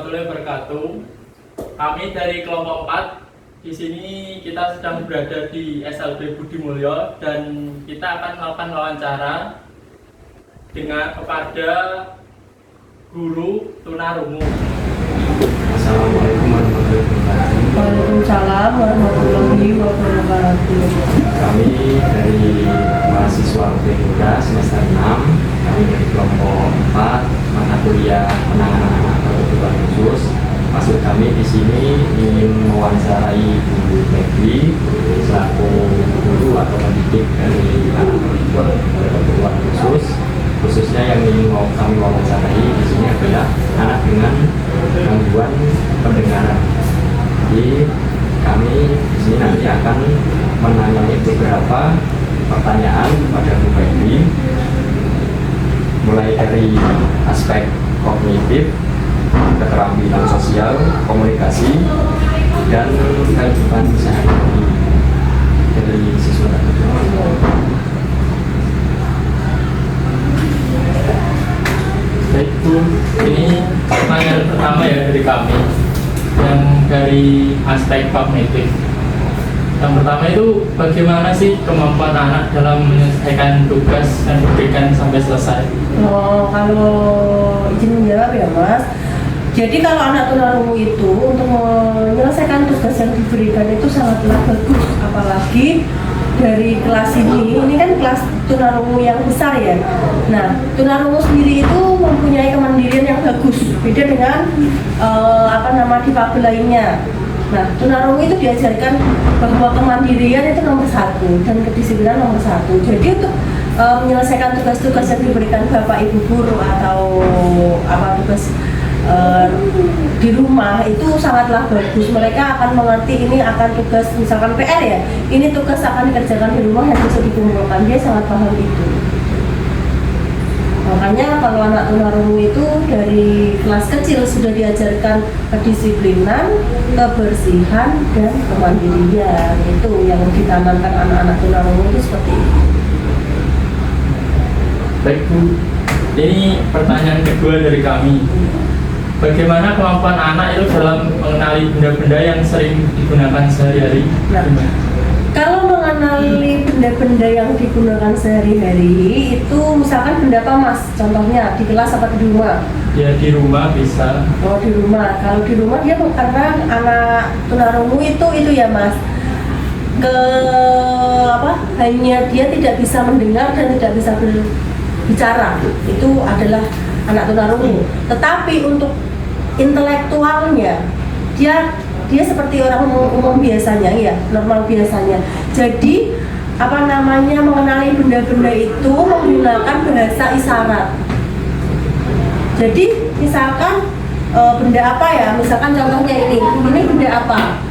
warahmatullahi wabarakatuh. Kami dari kelompok 4. Di sini kita sedang berada di SLB Budi Mulyo dan kita akan melakukan wawancara kepada guru tunarungu. Assalamualaikum warahmatullahi wabarakatuh. Waalaikumsalam warahmatullahi wabarakatuh. Kami dari mahasiswa UPK semester 6. Kami dari kelompok 4 mata kuliah penanganan anak berkebutuhan khusus. Maksud kami di sini ingin mewawancarai Bu Peggy selaku guru atau pendidik dari anak berkebutuhan khusus. Khususnya yang ingin kami wawancarai di sini adalah anak dengan gangguan pendengaran. Jadi kami di sini nanti akan menanyai beberapa pertanyaan kepada Bu Peggy, mulai dari aspek kognitif, keterampilan sosial, komunikasi, dan kehidupan sehari-hari dari siswa tersebut. Baik Bu, ini pertanyaan pertama ya dari kami yang dari aspek kognitif. Yang pertama itu bagaimana sih kemampuan anak dalam menyelesaikan tugas dan diberikan sampai selesai? Oh, kalau izin menjawab ya Mas. Jadi kalau anak tunarungu itu untuk menyelesaikan tugas yang diberikan itu sangatlah bagus, apalagi dari kelas ini kan kelas tunarungu yang besar ya. Nah, tunarungu sendiri itu mempunyai kemandirian yang bagus, beda dengan difabel lainnya. Nah, tunarungu itu diajarkan bahwa kemandirian itu nomor 1 dan kedisiplinan nomor 1. Jadi untuk menyelesaikan tugas-tugas yang diberikan Bapak Ibu guru atau tugas di rumah itu sangatlah bagus. Mereka akan mengerti ini akan tugas misalkan PR ya, ini tugas akan dikerjakan di rumah yang bisa dikumpulkan. Dia sangat paham itu. Makanya kalau anak tunarungu itu dari kelas kecil sudah diajarkan kedisiplinan, kebersihan, dan kemandirian. Itu yang ditanamkan anak-anak tunarungu itu seperti itu. Baik Bu, ini pertanyaan kedua dari kami. Bagaimana kemampuan anak itu dalam mengenali benda-benda yang sering digunakan sehari-hari? Nah, kalau mengenali benda-benda yang digunakan sehari-hari itu misalkan benda apa Mas? Contohnya di kelas atau di rumah? Ya di rumah bisa. Oh di rumah. Kalau di rumah dia karena anak tunarungu itu ya Mas. Hanya dia tidak bisa mendengar dan tidak bisa berbicara. Itu adalah anak tunarungu. Tetapi untuk intelektualnya dia seperti orang umum biasanya ya, normal biasanya. Jadi mengenali benda-benda itu menggunakan bahasa isyarat. Jadi misalkan benda apa ya, misalkan contohnya ini benda apa?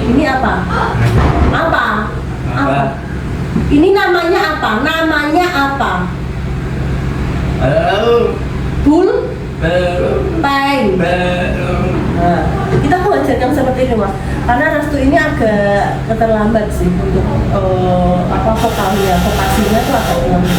Ini apa? Apa? Ini namanya apa? Namanya apa? Pulpen. Nah, kita mengajarkan seperti ini Mas, karena Restu ini agak terlambat sih untuk vokasinya itu agak terlambat.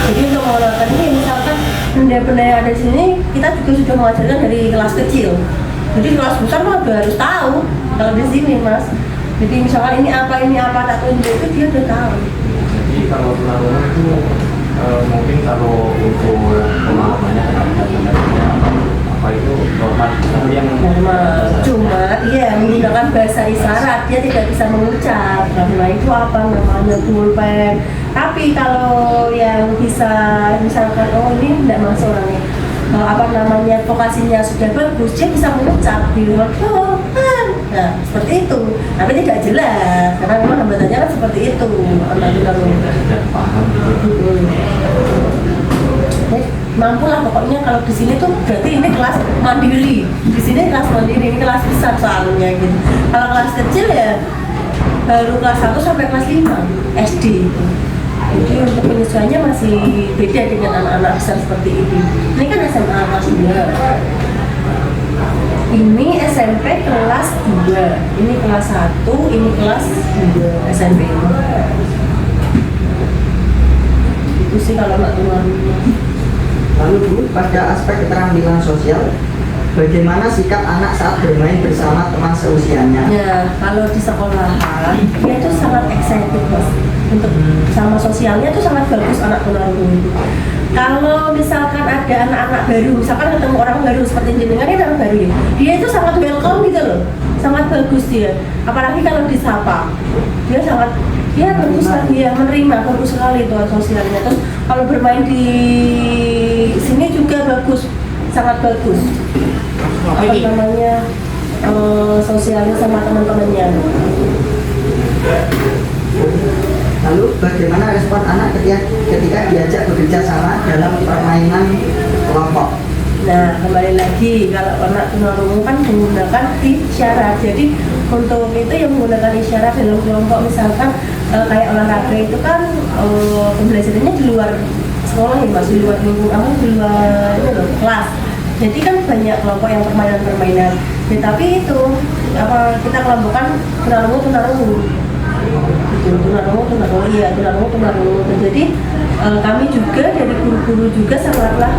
Jadi untuk mengenalkan ini misalkan benda-benda yang ada di sini kita juga sudah mengajarkan dari kelas kecil. Jadi kelas besar mah udah harus tahu kalau di sini Mas. Jadi misalkan ini apa tak tunjuk itu dia udah tahu. Jadi kalau tunarungu itu mungkin kalau untuk pemahamannya apa itu normal yang cuma dia menggunakan bahasa isyarat, dia tidak bisa mengucap nah itu apa namanya pulpen. Tapi kalau yang bisa misalkan ini tidak masuk orangnya vokasinya sudah bagus, dia bisa mengucap di luar nah seperti itu, tapi tidak jelas karena memang hambatannya kan seperti itu. tidak paham Mampu lah pokoknya. Kalau di sini tuh berarti ini kelas mandiri, di sini kelas mandiri, ini kelas besar soalnya gitu. Kalau kelas kecil ya baru kelas 1 sampai kelas 5 SD itu. Jadi untuk penyesuaiannya masih beda dengan anak-anak besar seperti ini. Ini kan SMA kelas 2, ini SMP kelas 2, ini kelas 1, ini kelas 2 SMP. Itu sih kalau nggak keluar. Lalu Bu, pada aspek keterampilan sosial, bagaimana sikap anak saat bermain bersama teman seusianya? Ya, kalau di sekolahan dia itu sangat excited mas untuk sama sosialnya itu sangat bagus anak tunarungu itu. Kalau misalkan ada anak-anak baru, misalkan ketemu orang baru seperti jenengan ini orang baru ya, dia itu sangat welcome gitu loh, sangat bagus dia. Apalagi kalau disapa, dia sangat bagus sekali ya, menerima bagus sekali itu sosialnya. Terus kalau bermain di sini juga bagus, sangat bagus. Apa namanya sosialnya sama teman-temannya. Lalu bagaimana respon anak ketika diajak bekerja sama dalam permainan kelompok? Nah, kembali lagi kalau anak tunarungu kan menggunakan isyarat. Jadi untuk itu yang menggunakan isyarat dalam kelompok, misalkan kayak olahraga itu kan pembelajarannya di luar sekolah ya mas, di luar lingkungan, di luar kelas. Jadi kan banyak kelompok yang permainan-permainan. Ya, tapi itu kita kelompokkan tunarungu. Tunarungu. Jadi kami juga dari guru-guru juga sangatlah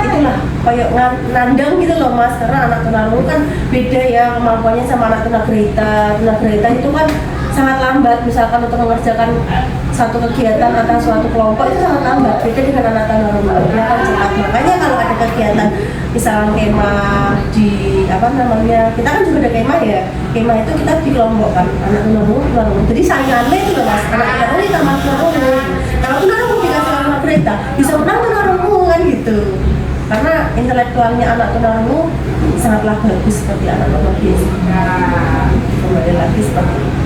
itulah kayak nandang gitu loh mas, karena anak tunarungu kan beda ya kemampuannya sama anak tunagrahita. Tunagrahita itu kan sangat lambat, misalkan untuk mengerjakan satu kegiatan atau suatu kelompok itu sangat lambat, beda dengan anak tunarungu dia kan cepat. Makanya kalau ada kegiatan misalnya kemah di kita kan juga ada kemah ya, kemah itu kita dikelompokkan anak tunarungu. Jadi saingannya itu loh mas, anak tunarungu sama tunarungu. Kalau tunarungu dikasih anak kereta bisa menang tunarungu kan gitu, karena intelektualnya anak tunarungu sangatlah bagus seperti anak tunarungu. Kembali lagi seperti itu.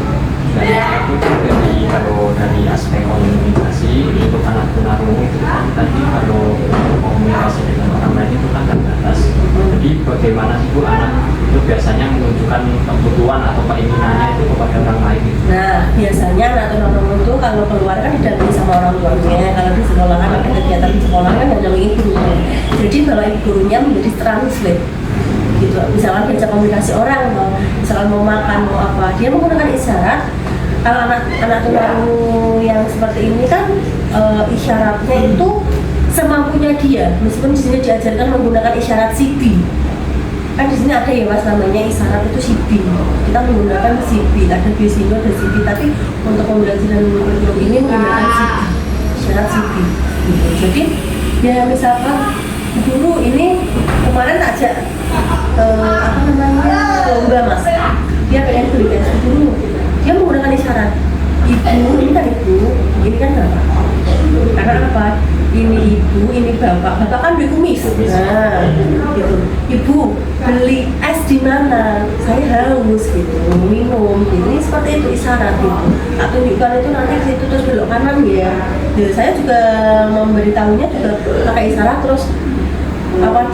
Kalau dari aspek komunikasi untuk anak tunarungu itu kan tadi kalau komunikasi dengan orang lain itu kan terbatas. Jadi bagaimana sih Bu anak itu biasanya menunjukkan kebutuhan atau keinginannya itu kepada orang lain? Nah, biasanya anak tunarungu itu kalau keluar kan didampingi sama orang tuanya. Kalau di sekolah kan ada kegiatan di sekolah kan didampingi gurunya. Jadi kalau gurunya menjadi translate gitu. Misalkan diajak komunikasi orang, misalkan mau makan, mau apa, dia menggunakan isyarat. Kalau anak tunarungu yang seperti ini kan isyaratnya itu semampunya dia, meskipun di sini diajarkan menggunakan isyarat CB. Kan di sini ada ya mas namanya isyarat itu CB. Kita menggunakan CB, ada basic ada CB, tapi untuk pembelajaran kurikulum ini menggunakan CB, isyarat CB. Gitu. Jadi ya misalkan guru ini kemarin ajak lomba mas, dia pengen berikan guru, dia menggunakan isyarat ibu, ini kan ibu, ini kan bapak. Karena apa? Ini ibu, ini bapak kan beli kumis. Nah, gitu. Ibu beli es di mana? Saya haus gitu, minum gitu. Ini seperti itu isyarat gitu. Tak tunjukkan itu nanti di situ terus belok kanan ya. Jadi saya juga memberitahunya juga pakai isyarat terus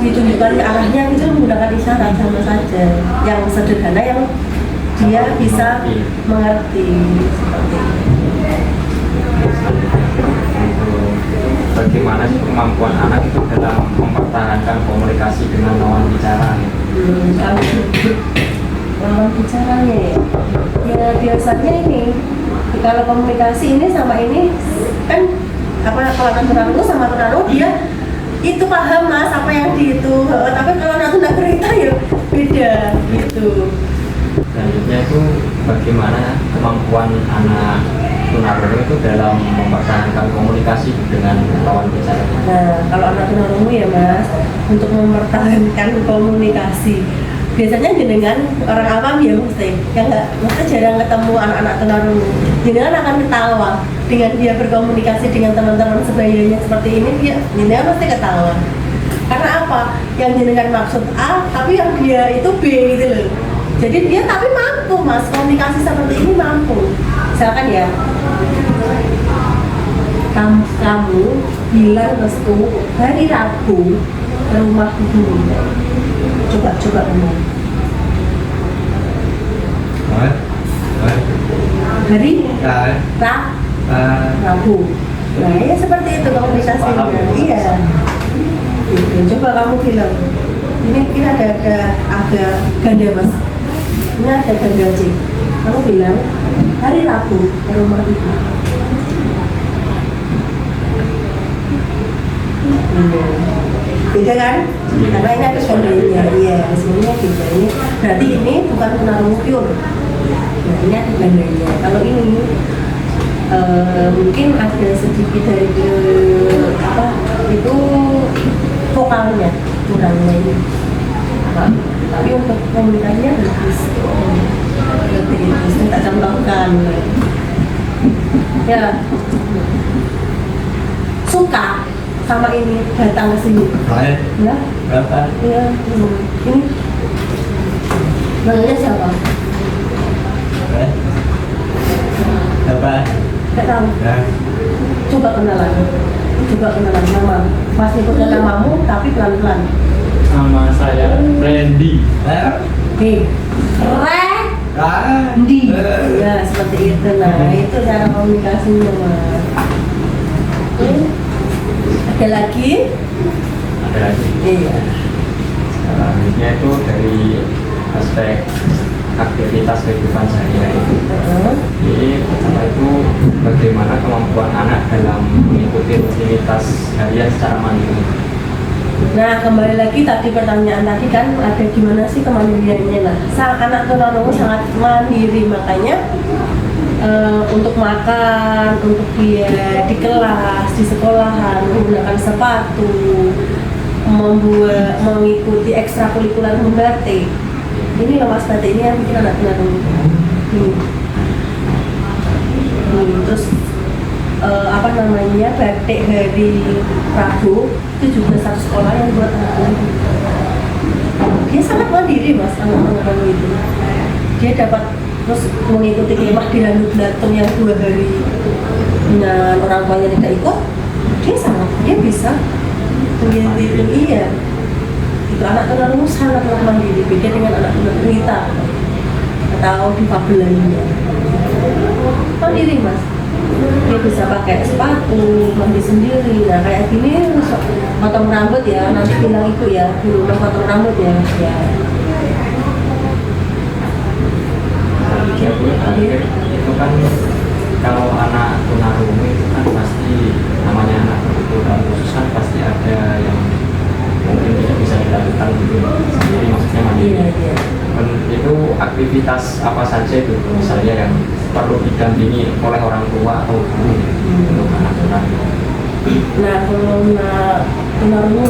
ditunjukkan ke arahnya gitu menggunakan isyarat sama saja. Yang sederhana yang dia bisa mengerti seperti itu. Bagaimana sih kemampuan anak itu dalam mempertahankan komunikasi dengan lawan bicara? Lawan bicaranya ya biasanya ini kalau komunikasi ini sama ini kan kalau anak tunarungu sama tunarungu dia itu paham mas apa yang di itu, tapi kalau anak tunagrahita ya beda gitu. Selanjutnya itu bagaimana kemampuan anak tunarungu itu dalam mempertahankan komunikasi dengan lawan bicara? Nah, kalau anak tunarungu ya mas, untuk mempertahankan komunikasi biasanya jenengan orang awam ya mesti jarang ketemu anak-anak tunarungu. Jenengan akan ketawa dengan dia berkomunikasi dengan teman-teman sebayanya seperti ini, jenengan pasti ketawa. Karena apa? Yang jenengan maksud A, tapi yang dia itu B gitu loh. Jadi dia tapi mampu mas, komunikasi seperti ini mampu. Misalkan ya, kamu bilang restu hari Rabu ke rumah guru. Coba ngomong. Hari Rabu. Nah ya seperti itu komunikasinya. Iya. Gitu. Coba kamu bilang. Ini ada ganda mas. Ini ada ganda C. Kamu bilang hari Rabu ke rumah ibu. beda kan? Karena ini ada kondenya, iya, sebenarnya beda ini. Berarti ini bukan tunarungu pure. Nah, ini ada bandanya. Kalau ini mungkin ada sedikit dari apa itu vokalnya kurangnya ini. Nah, tapi untuk komunikasinya bagus. Lebih itu saya tak contohkan. Ya, suka sama ini datang ke sini. Baik. Ya, Berapa? ya, ini namanya siapa? Baik. Berapa? Nggak tahu. Ya. Coba kenalan nama. Mas nyebutnya namamu tapi pelan-pelan. Nama saya Randy. Oke. Randy. Ya seperti itu. Nah itu cara komunikasinya mas. Ada lagi? Ada lagi. Iya. Selanjutnya itu dari aspek aktivitas kehidupan sehari-hari. Jadi pertama itu bagaimana kemampuan anak dalam mengikuti rutinitas harian secara mandiri. Nah kembali lagi tadi pertanyaan tadi kan ada gimana sih kemandiriannya. Nah anak tunarungu sangat mandiri, makanya untuk makan, untuk dia di kelas, di sekolahan menggunakan sepatu, mengikuti ekstrakurikuler membatik. Ini loh mas, batik ini yang bikin anak tunarungu. Terus apa namanya, batik hari Rabu itu juga satu sekolah yang buat anak tunarungu. Dia sangat mandiri mas, anak tunarungu itu. Dia dapat terus mengikuti kemah di Lanut Belatung yang 2 hari dengan orang tuanya tidak ikut, dia bisa mengikuti itu. Iya, itu anak tunarungu sangat mandiri, beda dengan anak tunarungu kita atau difabel lainnya. Mandiri mas, dia bisa pakai sepatu, mandi sendiri. Nah kayak gini potong rambut ya, nanti bilang ibu ya di rumah potong rambut ya. Terakhir itu kan kalau anak tunarungu itu kan pasti namanya anak berkebutuhan khusus kan pasti ada yang mungkin tidak bisa dilakukan sendiri, maksudnya mandiri. Iya. Dan itu aktivitas apa saja itu misalnya yang perlu didampingi oleh orang tua atau guru untuk anak tunarungu. Nah kalau tunarungu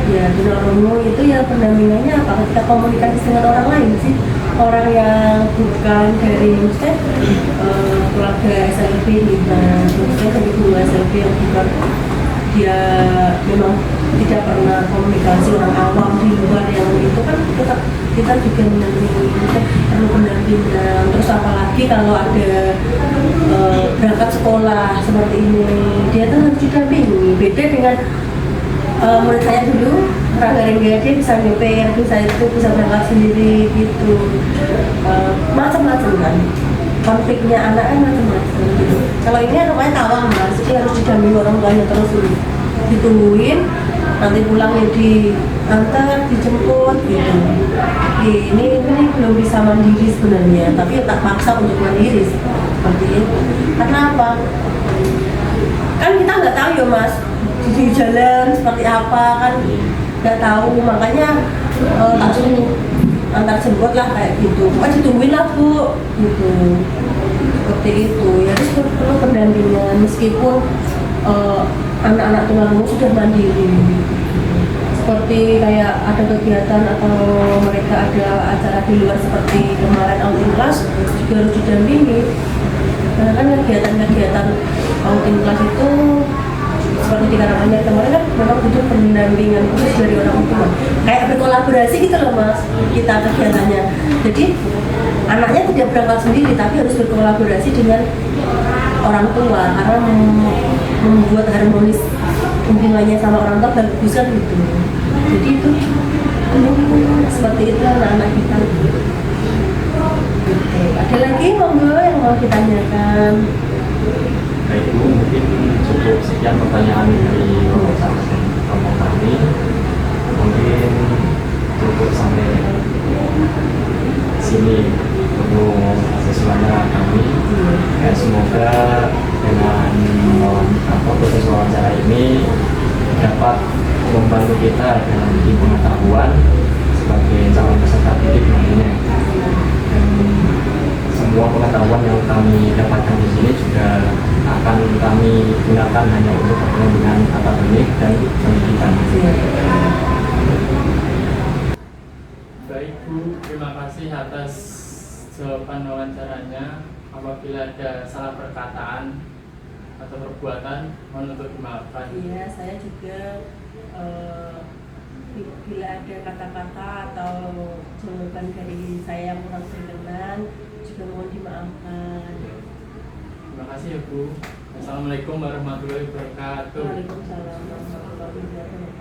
ya, tunarungu itu ya pendampingannya apa? Kita komunikasi dengan orang lain sih, orang yang bukan dari maksudnya keluarga SLB nih, maksudnya dari guru SLB yang bukan, dia memang tidak pernah komunikasi, orang awam di luar yang itu kan kita juga mendampingi, perlu pendampingan. Terus apalagi kalau ada berangkat sekolah seperti ini, dia tuh harus didampingi. Beda dengan menurut saya dulu Rangga dia bisa nyeper, bisa berangkat sendiri gitu, macam-macam kan. Konfliknya anak kan macam-macam gitu. Kalau ini rumahnya tawang mas, jadi harus didampingi orang tuanya terus ditungguin, nanti pulangnya diantar, dijemput gitu. Ini belum bisa mandiri sebenarnya, tapi tak paksa untuk mandiri seperti itu. Karena apa? Kan kita nggak tahu ya mas, di jalan seperti apa kan nggak tahu, makanya tak suruh antar jemput lah kayak gitu. Ditungguin lah bu, gitu. Seperti itu. Ya terus perlu pendampingan meskipun anak-anak tunarungu sudah mandiri. Seperti kayak ada kegiatan atau mereka ada acara di luar seperti kemarin outing class juga harus didampingi. Karena kan kegiatan outing class itu seperti di Karanganyar kemarin kan memang butuh pendampingan khusus dari orang tua, kayak berkolaborasi gitu loh mas kita kegiatannya. Jadi anaknya tidak berangkat sendiri tapi harus berkolaborasi dengan orang tua karena membuat harmonis hubungannya sama orang tua bagus kan gitu. Jadi itu seperti itu anak-anak kita gitu. Ada lagi monggo yang mau ditanyakan? Baik Bu, mungkin cukup sekian pertanyaan dari rombongan kami. Mungkin cukup sampai sini untuk sesuatu kami. Ya, semoga dengan proses wawancara ini dapat membantu kita pengetahuan sebagai calon peserta didik nantinya. Dan semua pengetahuan yang kami dapatkan di sini juga akan kami gunakan hanya untuk kepentingan akademik dan pendidikan. Baik Bu, terima kasih atas jawaban wawancaranya. Apabila ada salah perkataan atau perbuatan, mohon untuk dimaafkan. Iya, saya juga bila ada kata-kata atau jawaban dari saya yang kurang berkenan juga mohon dimaafkan. Terima kasih ya Bu. Assalamualaikum warahmatullahi wabarakatuh. Waalaikumsalam warahmatullahi wabarakatuh.